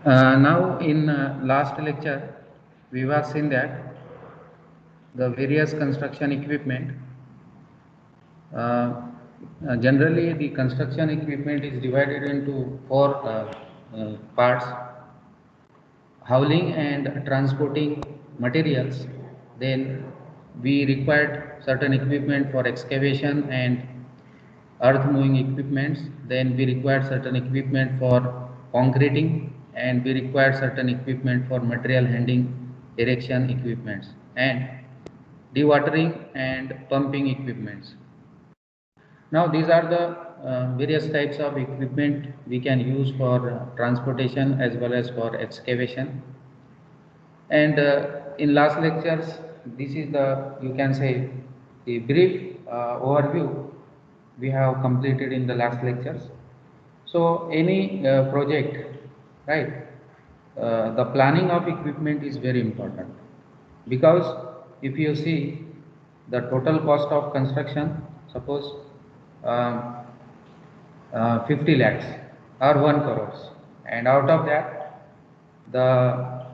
Now in last lecture, we have seen that the various construction equipment. Generally, the construction equipment is divided into four parts: hauling and transporting materials. Then we required certain equipment for excavation and earth moving equipments. Then we required certain equipment for concreting, and we required certain equipment for material handling, erection equipments, and dewatering and pumping equipments. Now these are the various types of equipment we can use for transportation as well as for excavation. And in last lectures, this is the, you can say, the brief overview we have completed in the last lectures. So any project, right, the planning of equipment is very important, because if you see the total cost of construction, suppose 50 lakhs or 1 crores, and out of that the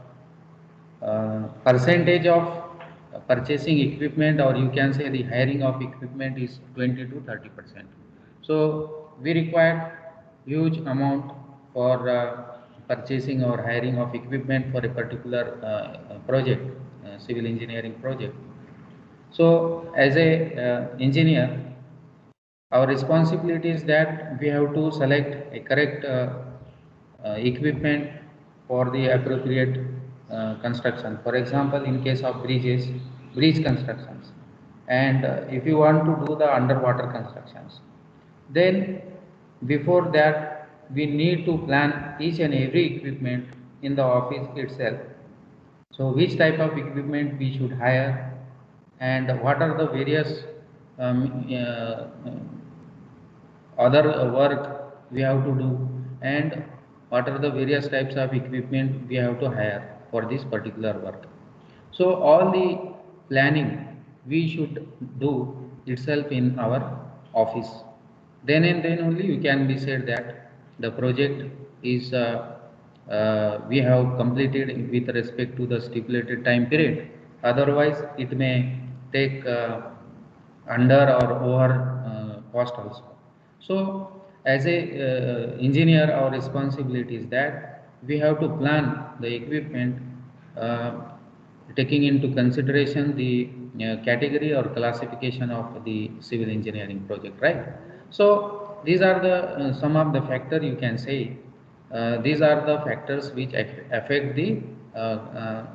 percentage of purchasing equipment, or you can say the hiring of equipment, is 20 to 30%. So we require huge amount for purchasing or hiring of equipment for a particular project, civil engineering project. So as a engineer, our responsibility is that we have to select a correct equipment for the appropriate construction. For example, in case of bridges, bridge constructions, and if you want to do the underwater constructions, then before that we need to plan each and every equipment in the office itself. So which type of equipment we should hire, and what are the various other work we have to do, and what are the various types of equipment we have to hire for this particular work. So all the planning we should do itself in our office. Then and then only you can be said that the project is we have completed with respect to the stipulated time period. Otherwise it may take under or over cost also. So as a engineer, our responsibility is that we have to plan the equipment taking into consideration the category or classification of the civil engineering project, right? So these are the some of the factors, you can say. These are the factors which affect the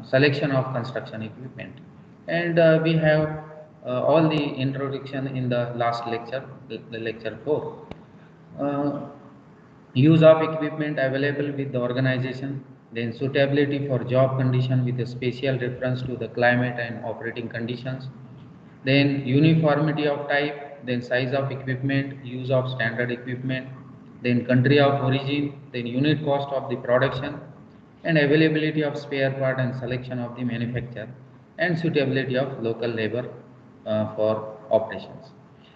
selection of construction equipment. And we have all the introduction in the last lecture, the lecture 4. Use of equipment available with the organization, then suitability for job condition with a special reference to the climate and operating conditions, then uniformity of type, then size of equipment, use of standard equipment, then country of origin, then unit cost of the production, and availability of spare part and selection of the manufacturer, and suitability of local labor for operations.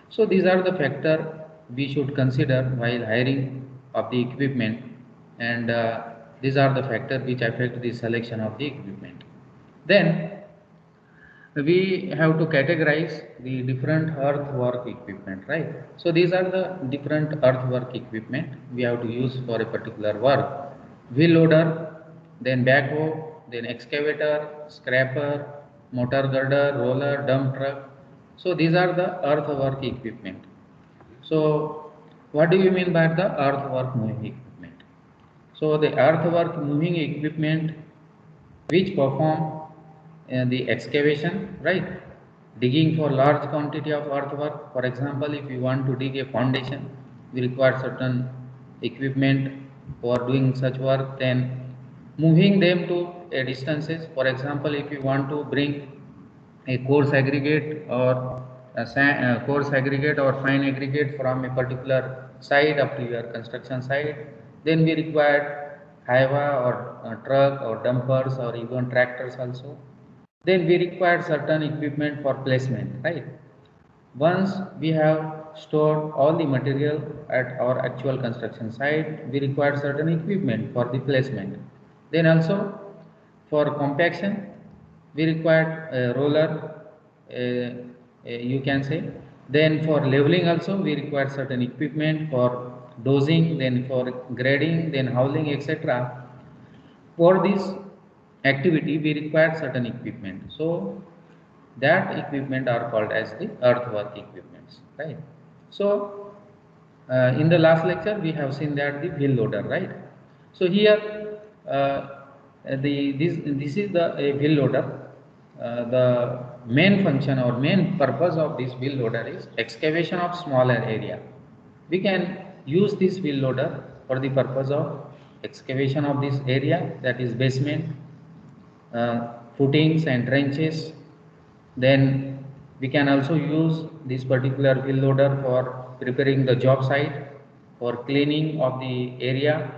So these are the factors we should consider while hiring of the equipment, and these are the factors which affect the selection of the equipment. Then we have to categorize the different earthwork equipment, right? So these are the different earthwork equipment we have to use for a particular work: wheel loader, then backhoe, then excavator, scraper, motor girder, roller, dump truck. So these are the earthwork equipment. So what do you mean by the earthwork moving equipment? So the earthwork moving equipment which perform the excavation, right? Digging for large quantity of earthwork. For example, if you want to dig a foundation, we require certain equipment for doing such work. Then moving them to a distances. For example, if you want to bring a coarse aggregate or coarse aggregate or fine aggregate from a particular site up to your construction site, then we require highway or truck or dumpers or even tractors also. Then we require certain equipment for placement, right? Once we have stored all the material at our actual construction site, we require certain equipment for the placement. Then also for compaction, we require a roller, you can say. Then for leveling also, we require certain equipment for dosing, then for grading, then hauling, etc. For this activity, we require certain equipment. So that equipment are called as the earthwork equipments, right? So in the last lecture, we have seen that the wheel loader, right? So here, this is the wheel loader. The main function or main purpose of this wheel loader is excavation of smaller area. We can use this wheel loader for the purpose of excavation of this area, that is basement, footings and trenches. Then we can also use this particular wheel loader for preparing the job site, for cleaning of the area,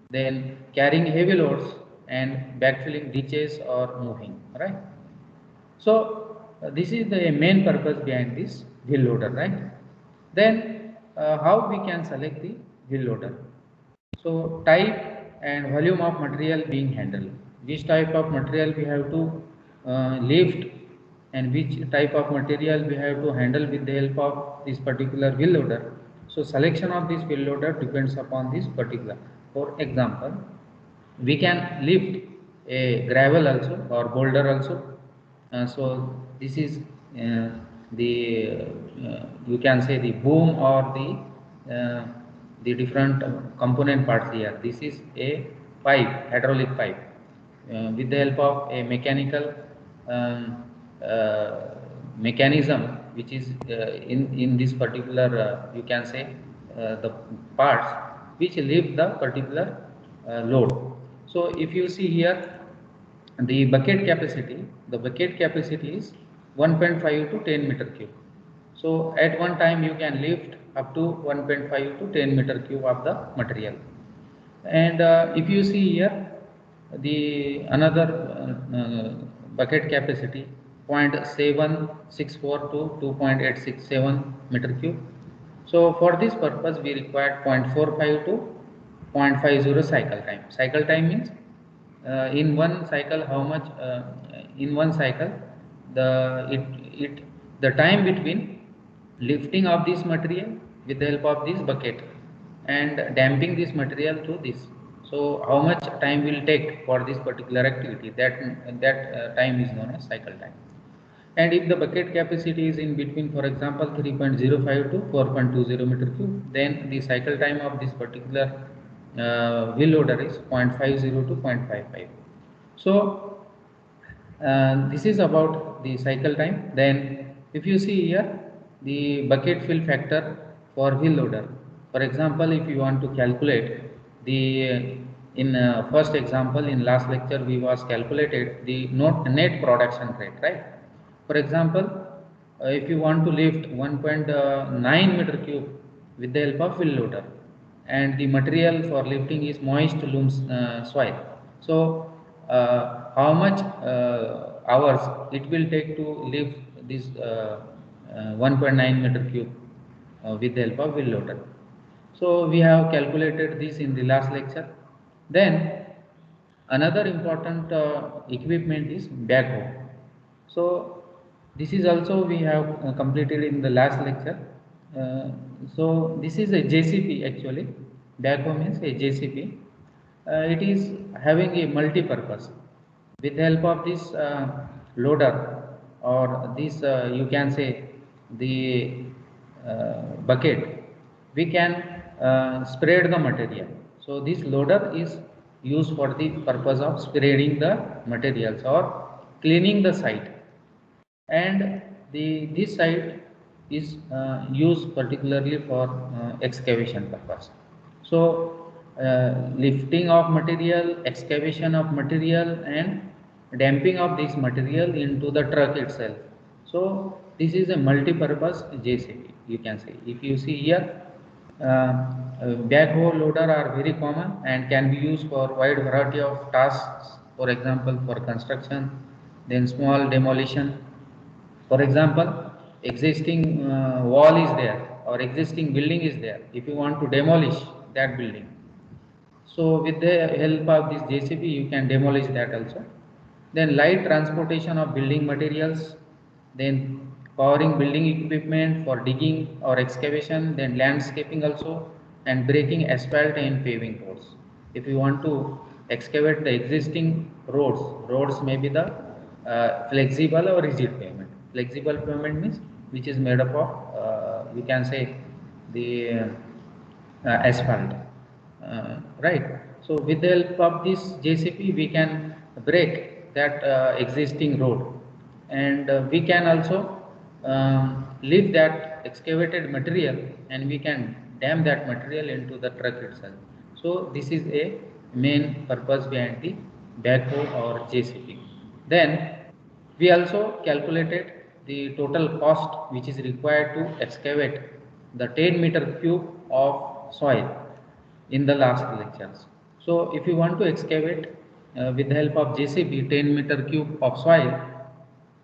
then carrying heavy loads and backfilling ditches or moving, right? So this is the main purpose behind this wheel loader, right? Then how we can select the wheel loader? So type and volume of material being handled. Which type of material we have to lift, and which type of material we have to handle with the help of this particular wheel loader. So selection of this wheel loader depends upon this particular. For example, we can lift a gravel also or boulder also. So this is the you can say the boom or the different component parts here. This is a pipe, hydraulic pipe, with the help of a mechanical um, mechanism, which is in this particular you can say the parts which lift the particular load. So if you see here, the bucket capacity is 1.5 to 10 meter cube. So at one time you can lift up to 1.5 to 10 meter cube of the material. And if you see here, the another bucket capacity 0.764 to 2.867 meter cube. So for this purpose, we require 0.45 to 0.50 cycle time. Cycle time means in one cycle how much in one cycle the it the time between lifting of this material with the help of this bucket and damping this material to this. So how much time will take for this particular activity, that time is known as cycle time. And if the bucket capacity is in between, for example, 3.05 to 4.20 meter cube, then the cycle time of this particular wheel loader is 0.50 to 0.55. So this is about the cycle time. Then if you see here, the bucket fill factor for wheel loader. For example, if you want to calculate the in first example in last lecture we was calculated the net production rate, right? For example, if you want to lift 1.9 meter cube with the help of wheel loader, and the material for lifting is moist loam soil. So how much hours it will take to lift this 1.9 meter cube with the help of wheel loader. So we have calculated this in the last lecture. Then another important equipment is backhoe. So this is also we have completed in the last lecture. So this is a JCP actually. Backhoe means a JCP. It is having a multi-purpose. With the help of this loader or this you can say the bucket, we can spread the material. So this loader is used for the purpose of spreading the materials or cleaning the site, and this site is used particularly for excavation purpose. So lifting of material, excavation of material, and damping of this material into the truck itself. So this is a multi-purpose JCB, you can say. If you see here, backhoe loader are very common and can be used for wide variety of tasks. For example, for construction, then small demolition. For example, existing wall is there or existing building is there. If you want to demolish that building, So with the help of this JCB, you can demolish that also. Then light transportation of building materials, then powering building equipment for digging or excavation, then landscaping also, and breaking asphalt and paving roads. If you want to excavate the existing roads may be the flexible or rigid pavement. Flexible pavement means which is made up of, we can say, the asphalt, right? So with the help of this JCP, we can break that existing road, and we can also leave that excavated material, and we can dam that material into the truck itself. So this is a main purpose behind the backhoe or JCP. Then we also calculated the total cost which is required to excavate the 10-meter cube of soil in the last lectures. So if you want to excavate with the help of JCB 10-meter cube of soil,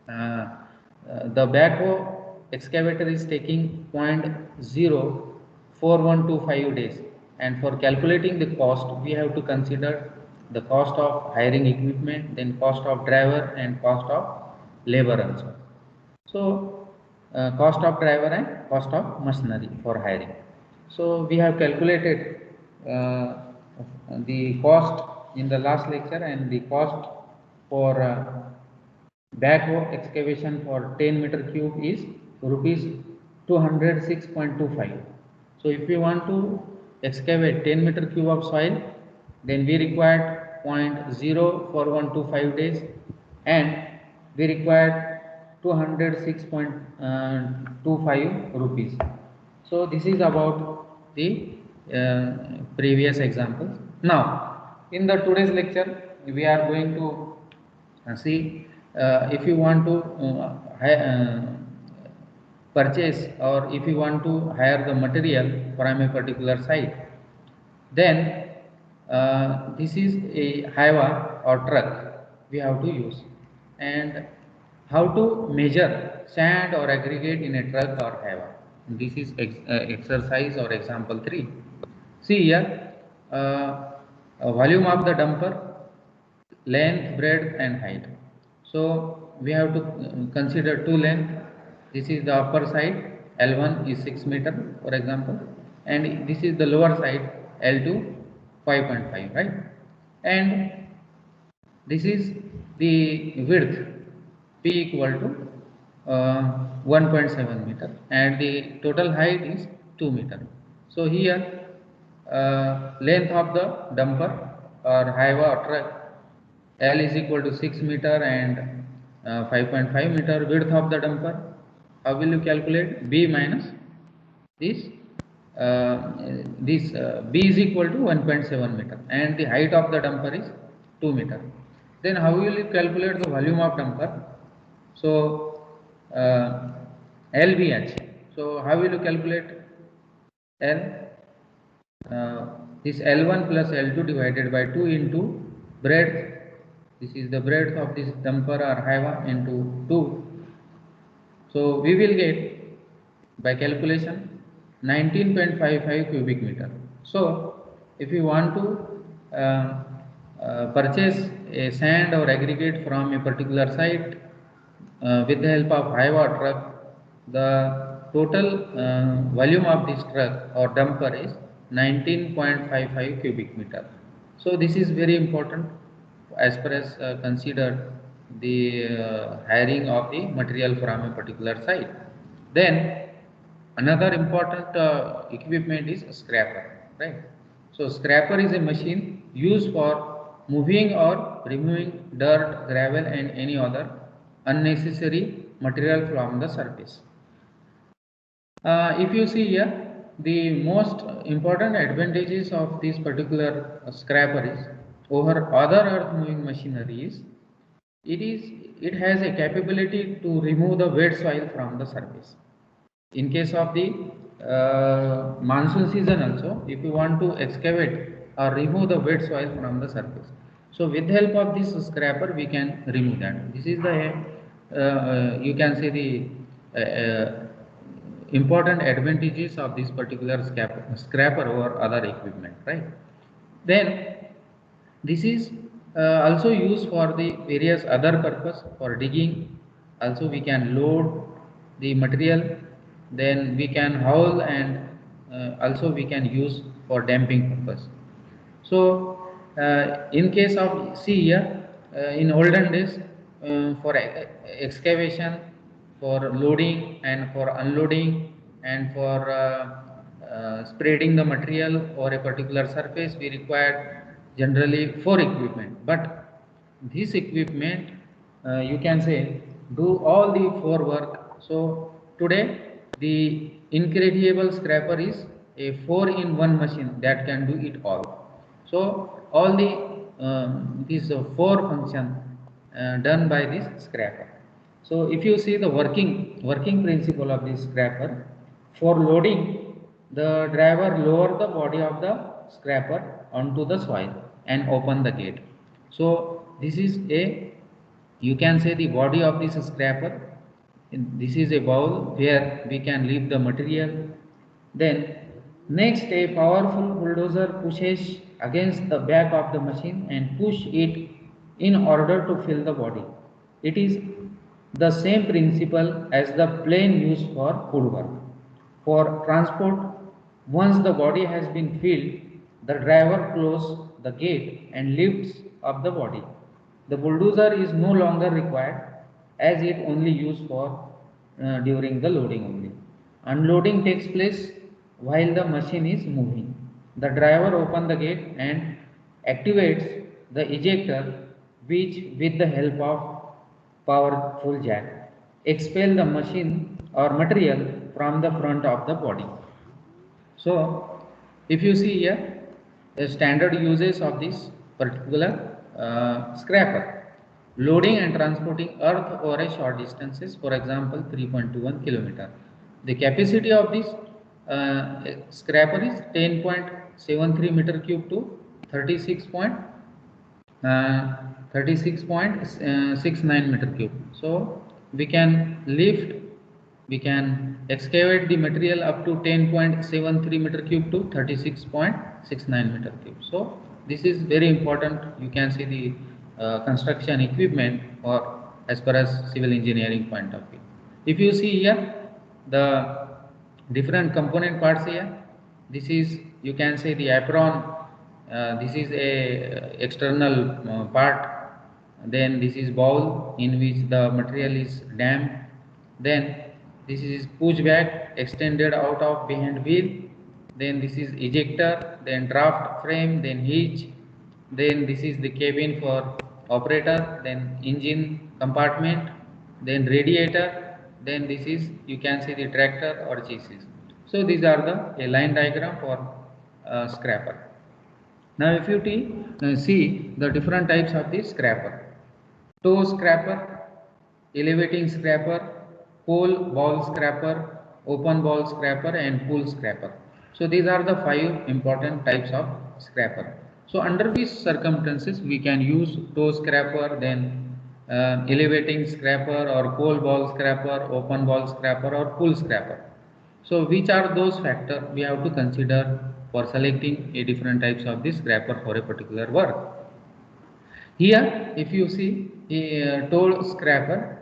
the backhoe excavator is taking 0.04125 days, and for calculating the cost we have to consider the cost of hiring equipment, then cost of driver and cost of labor also. So cost of driver and cost of machinery for hiring. So we have calculated the cost in the last lecture, and the cost for backhoe excavation for 10-meter cube is rupees 206.25. So if we want to excavate 10-meter cube of soil, then we required 0.04125 days, and we required 206.25 rupees. So this is about the previous examples. Now in the today's lecture we are going to see, if you want to purchase, or if you want to hire the material from a particular site, then this is a highway or truck we have to use, and how to measure sand or aggregate in a truck or highway. This is exercise or example 3. See here, volume of the dumper, length, breadth and height. So we have to consider two length. This is the upper side, L1 is 6 meter for example, and this is the lower side, L2 5.5, right? And this is the width, P equal to 1.7 meter, and the total height is 2 meter. So here length of the dumper or highway or truck, L is equal to 6 meter and 5.5 meter. Width of the dumper, how will you calculate? B minus this, B is equal to 1.7 meter, and the height of the dumper is 2 meter. Then how will you calculate the volume of dumper? So LBH. So how will you calculate L? This L1 plus L2 divided by 2 into breadth. This is the breadth of this dumper or highway into 2. So we will get by calculation 19.55 cubic meter. So if you want to purchase a sand or aggregate from a particular site with the help of highway truck, the total volume of this truck or dumper is 19.55 cubic meter. So this is very important as far as consider the hiring of the material from a particular site. Then another important equipment is scraper, right? So scraper is a machine used for moving or removing dirt, gravel and any other unnecessary material from the surface. If you see here, the most important advantages of this particular scraper is over other earth moving machinery is it has a capability to remove the wet soil from the surface. In case of the monsoon season also, if you want to excavate or remove the wet soil from the surface, so with the help of this scraper we can remove that. This is the you can say the important advantages of this particular scraper over other equipment, right? Then this is also used for the various other purpose for digging. Also we can load the material, then we can haul, and also we can use for damping purpose. So in case of, see here, in olden days, for excavation, for loading and for unloading, and for spreading the material over a particular surface, we required generally 4 equipment. But this equipment, you can say, do all the 4 work. So today the incredible scraper is a 4-in-1 machine that can do it all. So all the these 4 function done by this scraper. So if you see the working principle of this scraper, for loading, the driver lower the body of the scraper onto the soil and open the gate. So this is a, you can say, the body of this scraper. This is a bowl where we can leave the material. Then next, a powerful bulldozer pushes against the back of the machine and push it in order to fill the body. It is the same principle as the plane used for woodwork. For transport, once the body has been filled, the driver closes the gate and lifts up the body. The bulldozer is no longer required, as it only used for during the loading only. Unloading takes place while the machine is moving. The driver opens the gate and activates the ejector, which, with the help of powerful jack, expel the machine or material from the front of the body. So if you see here, the standard uses of this particular scraper: loading and transporting earth over a short distances, for example 3.21 kilometer. The capacity of this scraper is 10.73 meter cube to 36. 36.69 meter cube. So we can lift, we can excavate the material up to 10.73 meter cube to 36.69 meter cube. So this is very important. You can see the construction equipment, or as far as civil engineering point of view. If you see here the different component parts here, this is, you can say, the apron. This is a external part. Then this is bowl in which the material is damped. Then this is pushback extended out of behind wheel. Then this is ejector, then draft frame, then hitch. Then this is the cabin for operator, then engine compartment, then radiator. Then this is, you can see, the tractor or chassis. So these are the a line diagram for scraper. Now if you see the different types of the scraper: toe scraper, elevating scraper, coal ball scraper, open ball scraper, and pull scraper. So these are the 5 important types of scraper. So under these circumstances we can use toe scraper, then elevating scraper, or coal ball scraper, open ball scraper, or pull scraper. So which are those factors we have to consider for selecting a different types of the scraper for a particular work? Here if you see a toe scraper,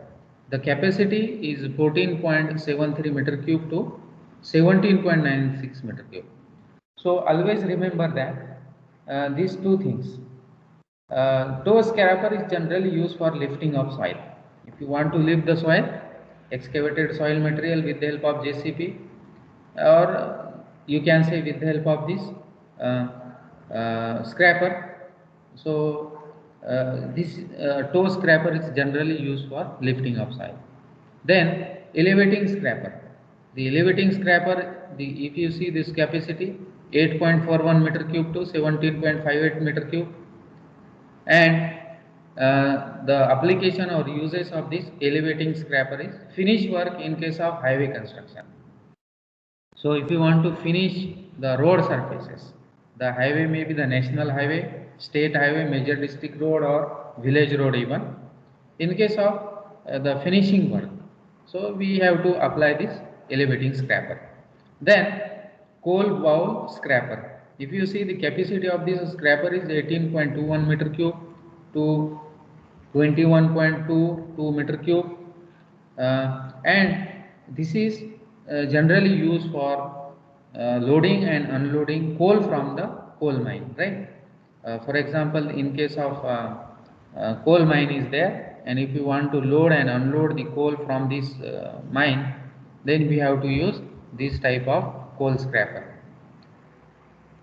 the capacity is 14.73 meter cube to 17.96 meter cube. So always remember that these two things. Toe scraper is generally used for lifting of soil. If you want to lift the soil, excavated soil material with the help of JCB, or you can say with the help of this scraper. So this toe scraper is generally used for lifting of soil. Then elevating scraper. The elevating scraper, if you see this capacity 8.41 meter cube to 17.58 meter cube, and the application or uses of this elevating scraper is finish work in case of highway construction. So if you want to finish the road surfaces, the highway may be the national highway, state highway, major district road, or village road even. In case of the finishing work, so we have to apply this elevating scraper. Then coal bowl scraper. if you see the capacity of this scraper is 18.21 meter cube to 21.22 meter cube, and this is generally used for loading and unloading coal from the coal mine, right? For example, in case of coal mine is there, and if you want to load and unload the coal from this mine, then we have to use this type of coal scraper.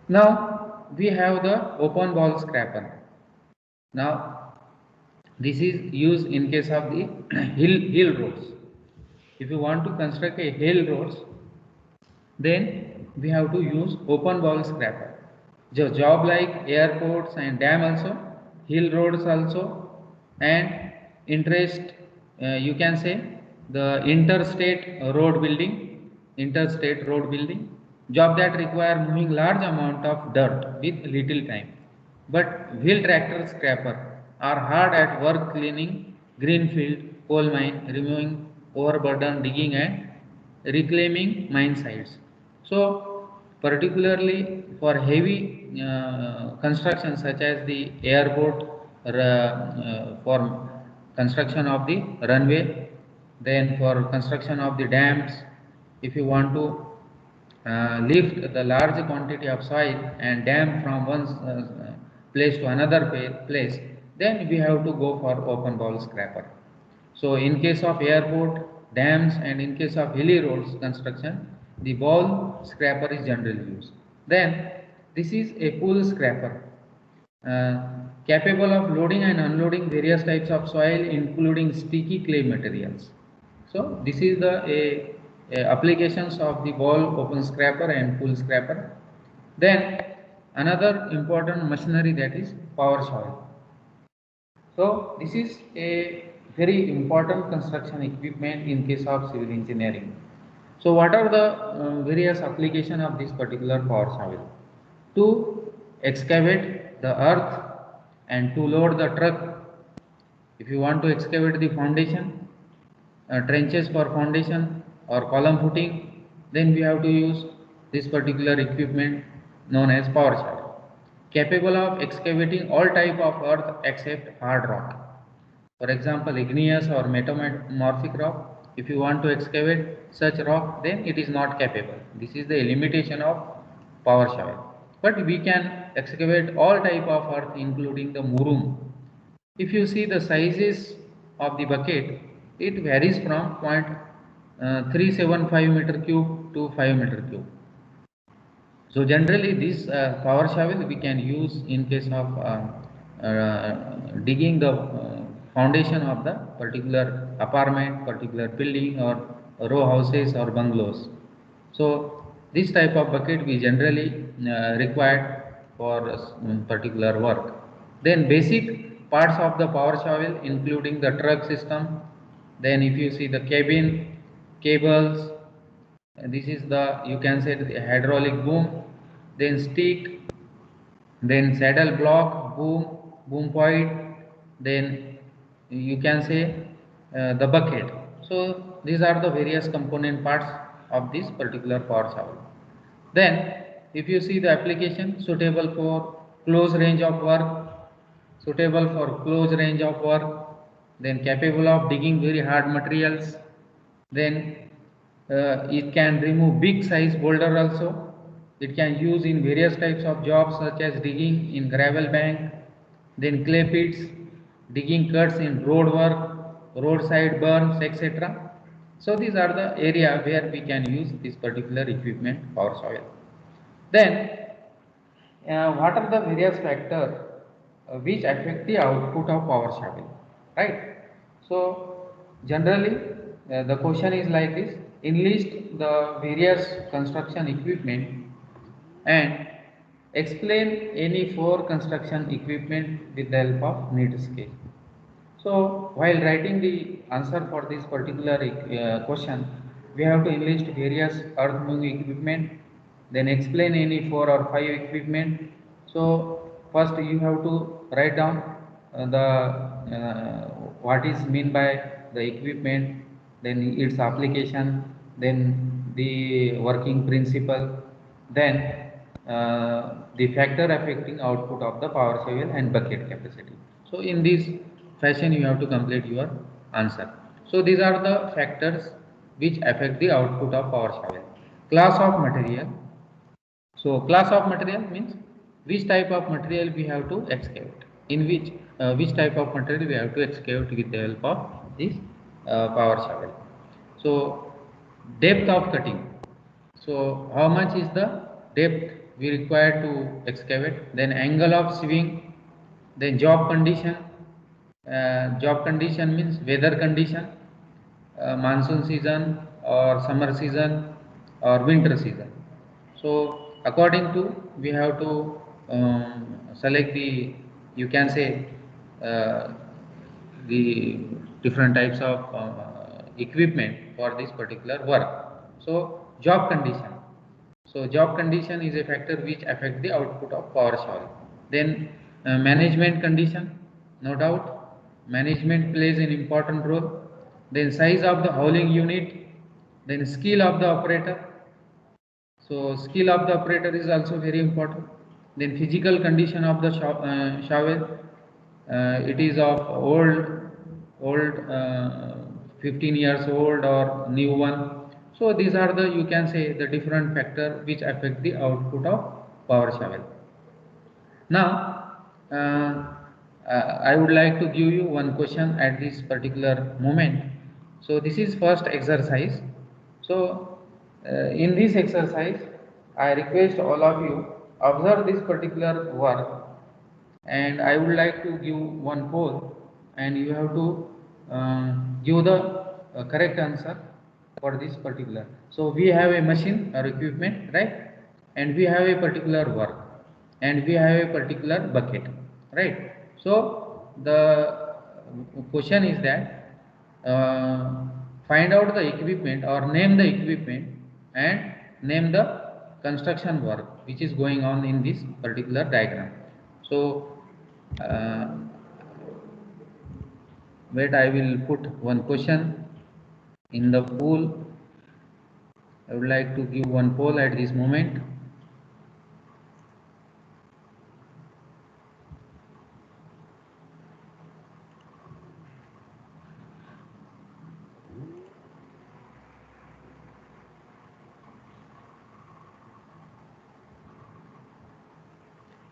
Now we have the open ball scraper. Now this is used in case of the hill roads. If you want to construct a hill roads, then we have to use open ball scraper. Job like airports and dam also, hill roads also, and interest, you can say the interstate road building, job that require moving large amount of dirt with little time. But wheel tractor scraper are hard at work cleaning greenfield, coal mine, removing overburden, digging and reclaiming mine sites. So particularly for heavy construction such as the airport, for construction of the runway, then for construction of the dams, if you want to lift the large quantity of soil and dam from one place to another place, then we have to go for open ball scraper. So in case of airport, dams and in case of hilly roads construction, the ball scraper is generally used. Then this is a pool scraper, capable of loading and unloading various types of soil including sticky clay materials. So this is the applications of the ball open scraper and pool scraper. Then another important machinery, that is power shovel. So this is a very important construction equipment in case of civil engineering. So what are the various application of this particular power shovel? To excavate the earth and to load the truck. If you want to excavate the foundation, trenches for foundation or column footing, then we have to use this particular equipment known as power shovel, capable of excavating all type of earth except hard rock. For example, igneous or metamorphic rock. If you want to excavate such rock, then it is not capable. This is the limitation of power shovel. But we can excavate all type of earth including the murum. If you see the sizes of the bucket, it varies from 0.375 meter cube to 5 meter cube. So generally this power shovel we can use in case of digging the foundation of the particular apartment, particular building or row houses or bungalows. So this type of bucket we generally required for particular work. Then basic parts of the power shovel including the truck system. Then if you see the cabin, cables, this is the, you can say, the hydraulic boom, then stick, then saddle block, boom point, then you can say the bucket. So these are the various component parts of this particular power shovel. Then if you see the application, suitable for close range of work, then capable of digging very hard materials, then it can remove big size boulder also. It can use in various types of jobs such as digging in gravel bank, then clay pits, digging cuts in road work, roadside burns, etc. So these are the area where we can use this particular equipment, power shovel. Then what are the various factors which affect the output of power shovel, right? So generally the question is like this: enlist the various construction equipment and explain any four construction equipment with the help of need scale. So while writing the answer for this particular question, we have to enlist various earth moving equipment, then explain any four or five equipment. So first you have to write down what is mean by the equipment, then its application, then the working principle, then the factor affecting output of the power shovel and bucket capacity. So in this fashion you have to complete your answer. So these are the factors which affect the output of power shovel. Class of material. So class of material means which type of material we have to excavate. In which type of material we have to excavate with the help of this power shovel. So depth of cutting. So how much is the depth we require to excavate? Then angle of sieving. Then job condition. Job condition means weather condition, monsoon season or summer season or winter season. So according to we have to select the, you can say, uh, the different types of equipment for this particular work. So job condition. So job condition is a factor which affect the output of power shovel. Then management condition, no doubt, management plays an important role. Then size of the hauling unit, then skill of the operator. So skill of the operator is also very important. Then physical condition of the shovel, it is of old 15 years old or new one. So these are the, you can say, the different factor which affect the output of power shovel. Now I would like to give you one question at this particular moment. So this is first exercise. So in this exercise I request all of you observe this particular work, and I would like to give one poll, and you have to give the correct answer for this particular. So we have a machine or equipment, right? And we have a particular work, and we have a particular bucket, right? So the question is that find out the equipment or name the equipment and name the construction work which is going on in this particular diagram. So wait, I will put one question in the pool. I would like to give one poll at this moment.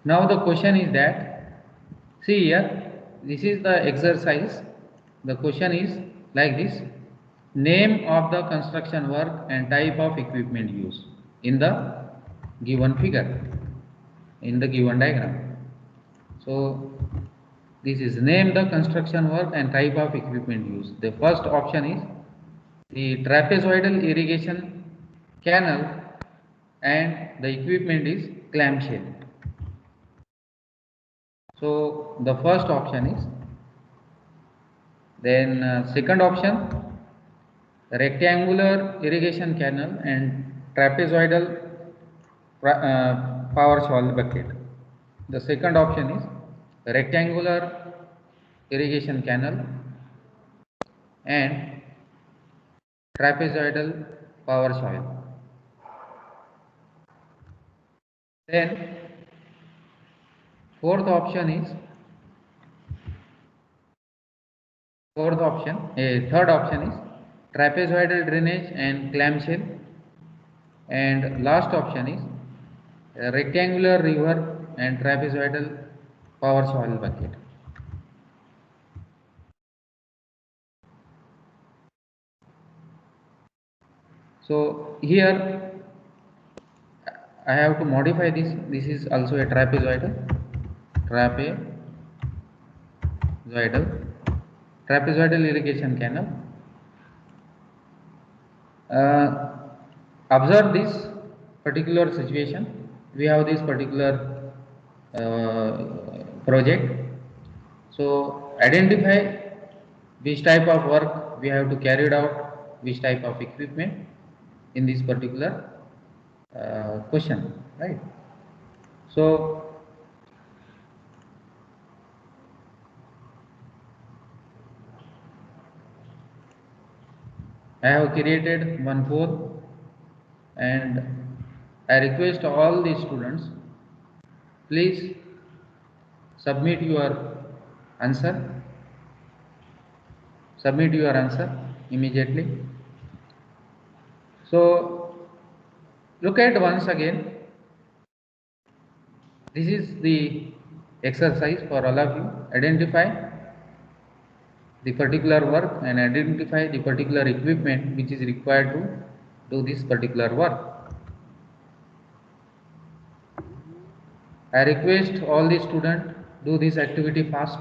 Now the question is that, see here, this is the exercise. The question is like this: name of the construction work and type of equipment used in the given figure, in the given diagram. So this is name the construction work and type of equipment used. The first option is the trapezoidal irrigation canal, and the equipment is clamshell. So the first option is, then second option, rectangular irrigation canal and trapezoidal power shovel bucket. The second option is rectangular irrigation canal and trapezoidal power shovel. Then fourth option is, third option is trapezoidal drainage and clamshell, and last option is rectangular river and trapezoidal power shovel bucket. So here I have to modify this. This is also a trapezoidal irrigation canal. Observe this particular situation. We have this particular project. So identify which type of work we have to carry it out, which type of equipment in this particular question, right? So I have created one poll, and I request all the students, please submit your answer. Submit your answer immediately. So look at once again. This is the exercise for all of you. Identify the particular work and identify the particular equipment which is required to do this particular work. I request all the students do this activity fast.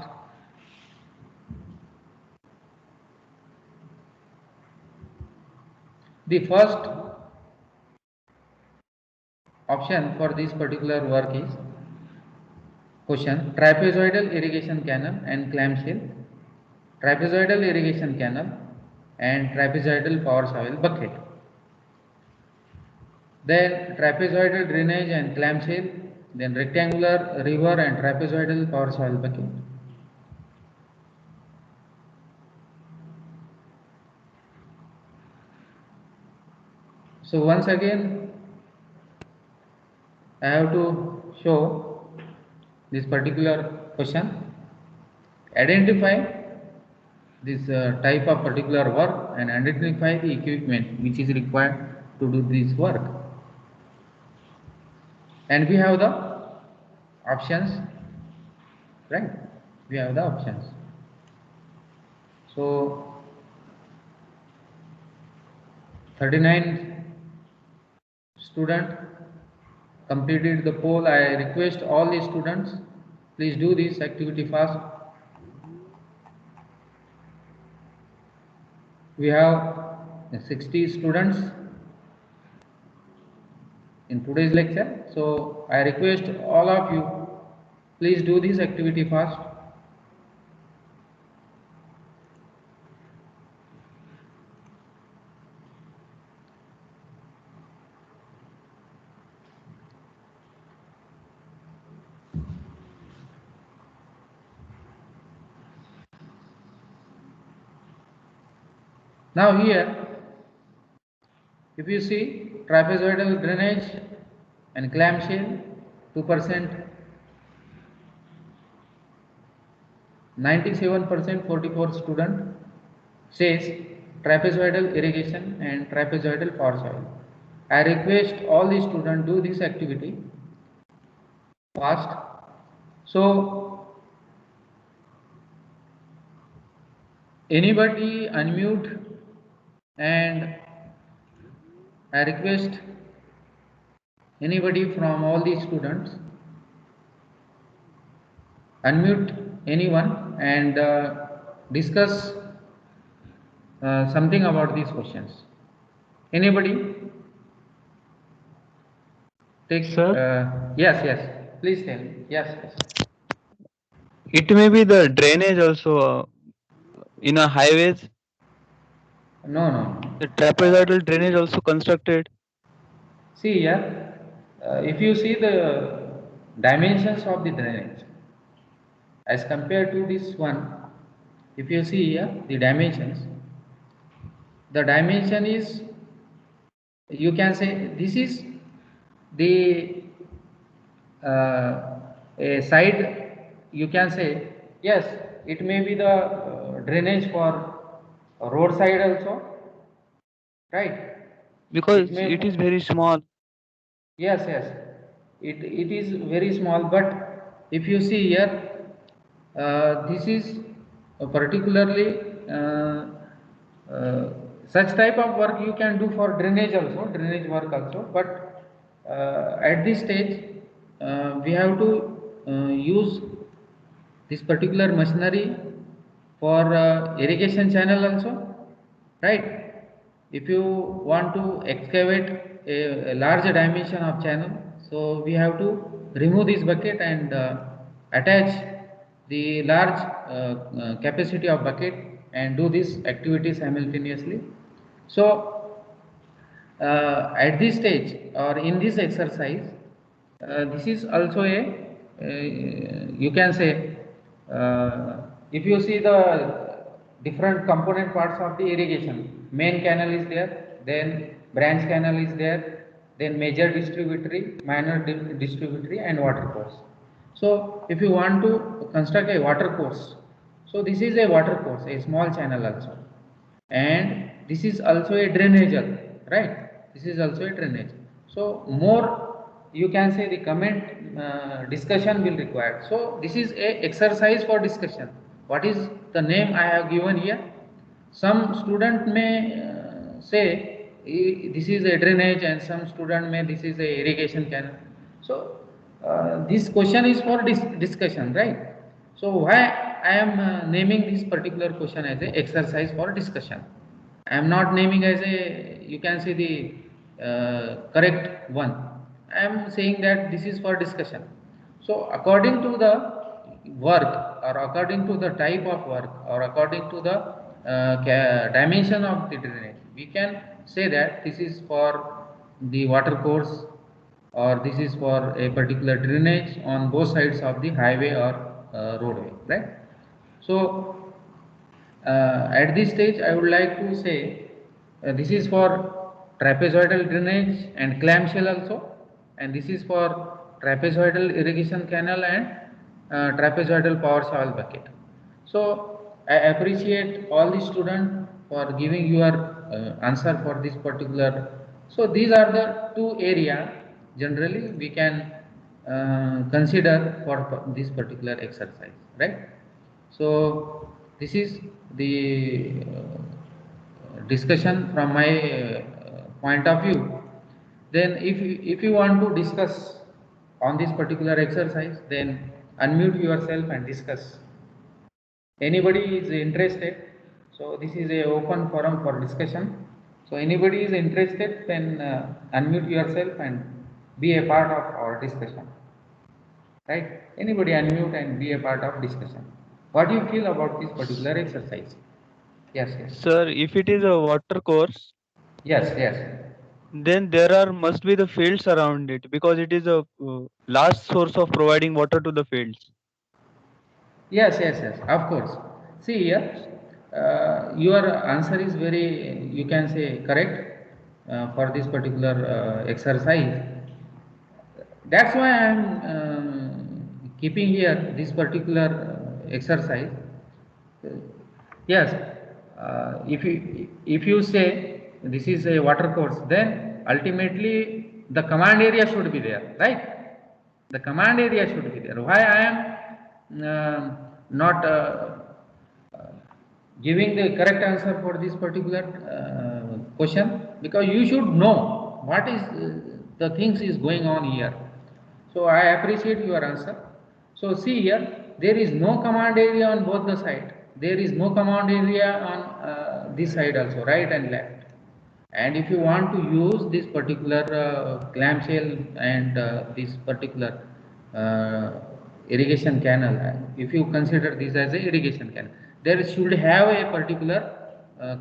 The first option for this particular work is question: trapezoidal irrigation canal and clamshell, trapezoidal irrigation canal and trapezoidal power shovel bucket. Then trapezoidal drainage and clamshell, then rectangular river and trapezoidal power shovel bucket. So once again, I have to show this particular question. Identify this type of particular work and identify the equipment which is required to do this work. And we have the options, right? We have the options. So 39 student completed the poll. I request all the students, please do this activity fast. We have 60 students in today's lecture. So I request all of you, please do this activity fast. Now here, if you see trapezoidal drainage and clamshell, 2%, 97% 44 student says trapezoidal irrigation and trapezoidal power shovel. I request all the students do this activity fast. So anybody unmute, and I request anybody from all the students unmute anyone and discuss something about these questions. Anybody? Take. Sir? Yes. Please tell me. Yes. It may be the drainage also in a highways. No. The trapezoidal drainage also constructed. See here, if you see the dimensions of the drainage as compared to this one, if you see here the dimensions, the dimension is, you can say this is the a side, you can say, yes, it may be the drainage for roadside also, right? Because it is very small. Yes. It is very small, but if you see here, this is particularly such type of work you can do for drainage also, drainage work also. But at this stage, we have to use this particular machinery for irrigation channel also, right? If you want to excavate a large dimension of channel, so we have to remove this bucket and attach the large capacity of bucket and do this activity simultaneously. So at this stage or in this exercise, this is also you can say, if you see the different component parts of the irrigation, main canal is there, then branch canal is there, then major distributary, minor distributary, and water course. So if you want to construct a water course, so this is a water course, a small channel also, and this is also a drainage, right? This is also a drainage. So more, you can say, the comment discussion will require. So this is a exercise for discussion. What is the name I have given here? Some student may say this is a drainage, and some student may this is a irrigation canal. So this question is for discussion, right? So why I am naming this particular question as a exercise for discussion? I am not naming as a, you can say, the correct one. I am saying that this is for discussion. So according to the work, or according to the type of work, or according to the dimension of the drainage, we can say that this is for the water course, or this is for a particular drainage on both sides of the highway or roadway, right? So at this stage, I would like to say this is for trapezoidal drainage and clamshell also, and this is for trapezoidal irrigation canal and trapezoidal power shovel bucket. So I appreciate all the students for giving your answer for this particular. So these are the two area generally we can consider for this particular exercise, right? So this is the discussion from my point of view. Then if you want to discuss on this particular exercise, then unmute yourself and discuss. Anybody is interested? So this is a open forum for discussion. So anybody is interested, then unmute yourself and be a part of our discussion. Right? Anybody unmute and be a part of discussion. What do you feel about this particular exercise? Yes, yes. Sir, if it is a water course, Yes, yes. then there are must be the fields around it, because it is a last source of providing water to the fields. Yes, yes, yes, of course. See here, your answer is very, you can say, correct for this particular exercise. That's why I am keeping here this particular exercise. Yes, if you say this is a water course, then ultimately the command area should be there, right? The command area should be there. Why I am not giving the correct answer for this particular question? Because you should know what is the things is going on here. So I appreciate your answer. So see here, there is no command area on both the side. There is no command area on this side also, right and left. And if you want to use this particular clamshell and this particular uh, irrigation canal, if you consider this as a irrigation canal, there should have a particular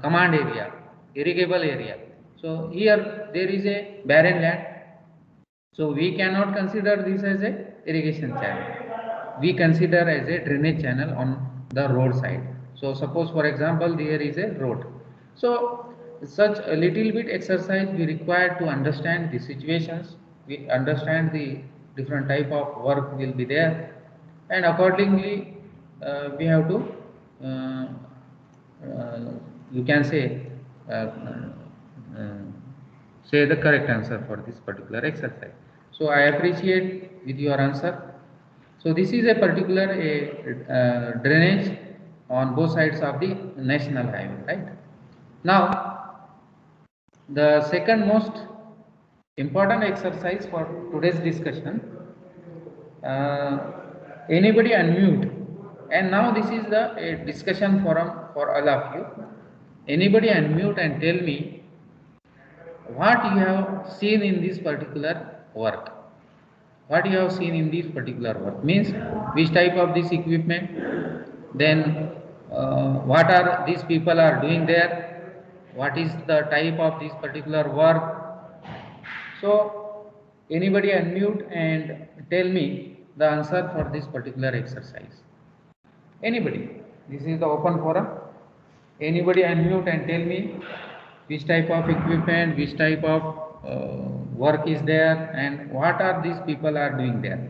command area, irrigable area. So here there is a barren land, so we cannot consider this as a irrigation channel. We consider as a drainage channel on the road side. So suppose for example there is a road. So such a little bit exercise we require to understand the situations. We understand the different type of work will be there, and accordingly we have to uh, you can say say the correct answer for this particular exercise. So I appreciate with your answer. So this is a particular drainage on both sides of the national highway, right? Now the second most important exercise for today's discussion. Anybody unmute? And now this is the a discussion forum for all of you. Anybody unmute and tell me what you have seen in this particular work. What you have seen in this particular work means which type of this equipment, then what are these people are doing there, what is the type of this particular work. So anybody unmute and tell me the answer for this particular exercise. Anybody? This is the open forum. Anybody unmute and tell me which type of equipment, which type of work is there, and what are these people are doing there.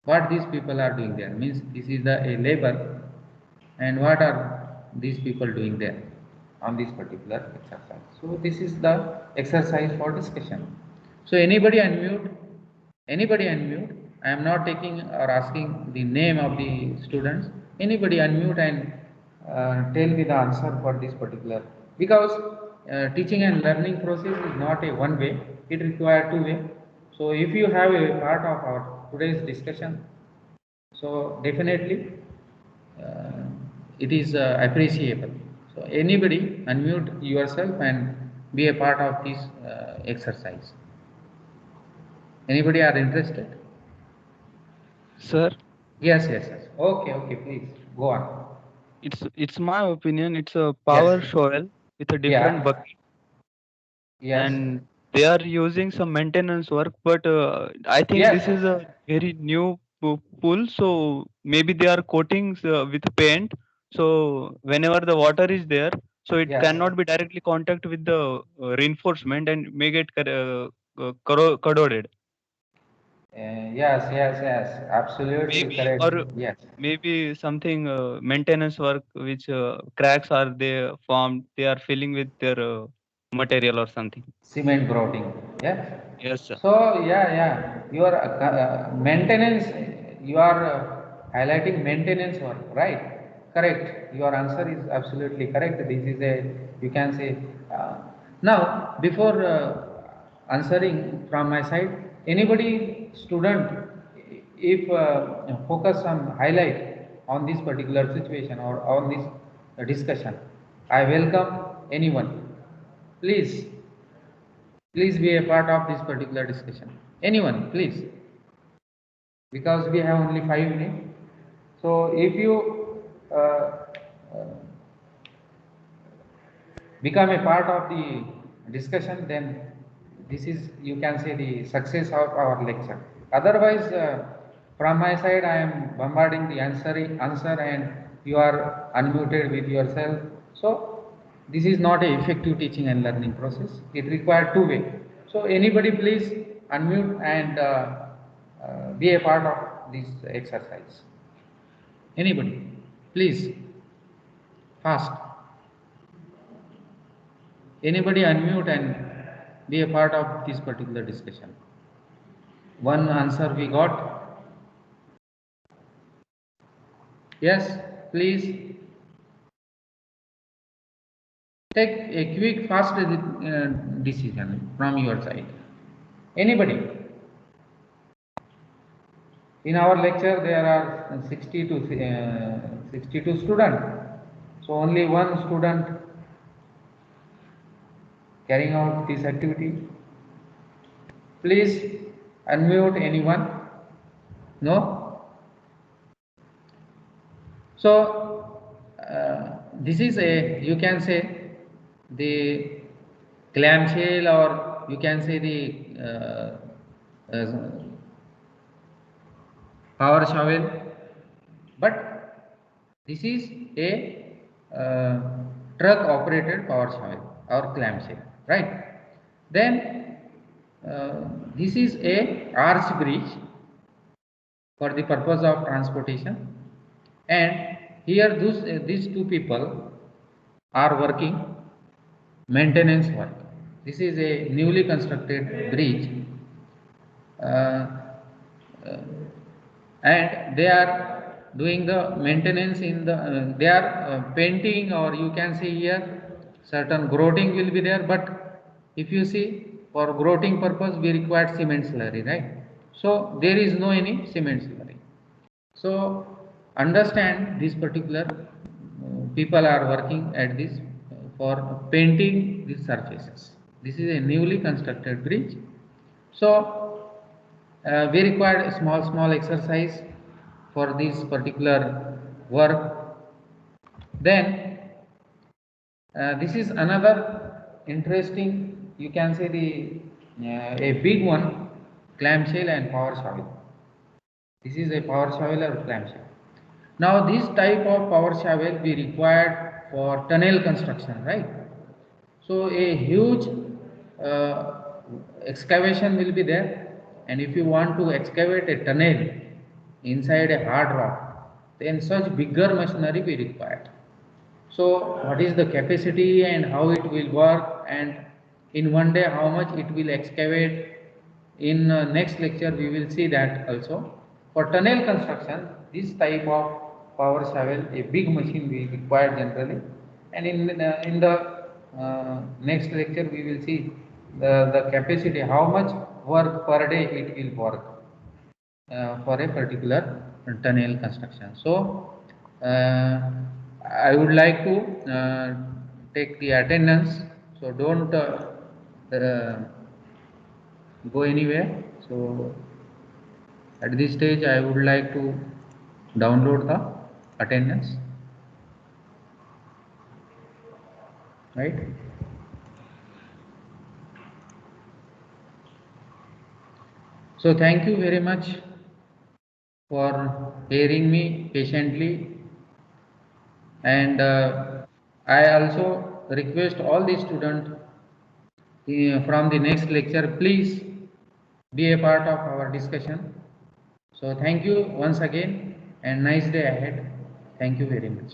What these people are doing there means this is a labor, and what are these people doing there on this particular exercise. So this is the exercise for discussion. So anybody unmute, I am not taking or asking the name of the students. Anybody unmute and tell me the answer for this particular, because teaching and learning process is not a one way, it requires two way. So if you have a part of our today's discussion, so definitely uh, it is appreciable. So anybody unmute yourself and be a part of this exercise. Anybody are interested? Sir, Yes, yes, yes. Okay, okay, please go on. it's my opinion. It's a Yes. power shovel with a different Yeah. bucket, Yes. and they are using some maintenance work. But I think Yes. this is a very new pool, so maybe they are coating with paint. So whenever the water is there, so it Yes. cannot be directly contact with the reinforcement and may get corroded. Yes, yes, yes. Absolutely Maybe correct. or Yes. maybe something maintenance work which cracks are they formed. They are filling with their material or something. Cement grouting. Yes. Yes, sir. So yeah, your maintenance, you are highlighting maintenance work, right? Correct. Your answer is absolutely correct. This is a, you can say. Now before answering from my side, anybody student, if focus on highlight on this particular situation or on this discussion, I welcome anyone. Please. Please be a part of this particular discussion. Anyone, please. Because we have only 5 minutes. So if you become a part of the discussion, then this is, you can say, the success of our lecture. Otherwise, from my side, I am bombarding the answer and you are unmuted with yourself. So this is not a effective teaching and learning process. It requires two way. So anybody please unmute and be a part of this exercise. Anybody, please, fast. Anybody unmute and be a part of this particular discussion. One answer we got. Yes, please take a quick, fast decision from your side. Anybody? In our lecture, there are 62 students. So only one student carrying out this activity. Please unmute anyone. No? So this is a, you can say, the clamshell, or you can say the power shovel, but this is a uh, truck operated power shovel or clamshell, right? Then this is a arch bridge for the purpose of transportation, and here these two people are working maintenance work. This is a newly constructed bridge, uh, uh, and they are doing the maintenance in the they are painting, or you can see here certain grouting will be there, but if you see, for grouting purpose we require cement slurry, right? So there is no any cement slurry. So understand this particular people are working at this for painting these surfaces. This is a newly constructed bridge. So we required a small exercise for this particular work. Then this is another interesting, you can say, the a big one, clamshell and power shovel. This is a power shovel or clamshell. Now this type of power shovel we required for tunnel construction, right? So a huge excavation will be there, and if you want to excavate a tunnel inside a hard rock, then such bigger machinery be required. So what is the capacity and how it will work, and in one day how much it will excavate? In next lecture we will see that also. For tunnel construction, this type of power shovel, a big machine we require generally, and in the next lecture we will see the capacity, how much work per day it will work for a particular tunnel construction. So, I would like to take the attendance. So don't go anywhere. So at this stage, I would like to download the attendance. Right. So thank you very much for hearing me patiently, and I also request all the students from the next lecture, please be a part of our discussion. So thank you once again, and nice day ahead. Thank you very much.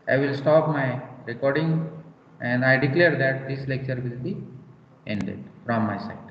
I will stop my recording, and I declare that this lecture will be ended from my side.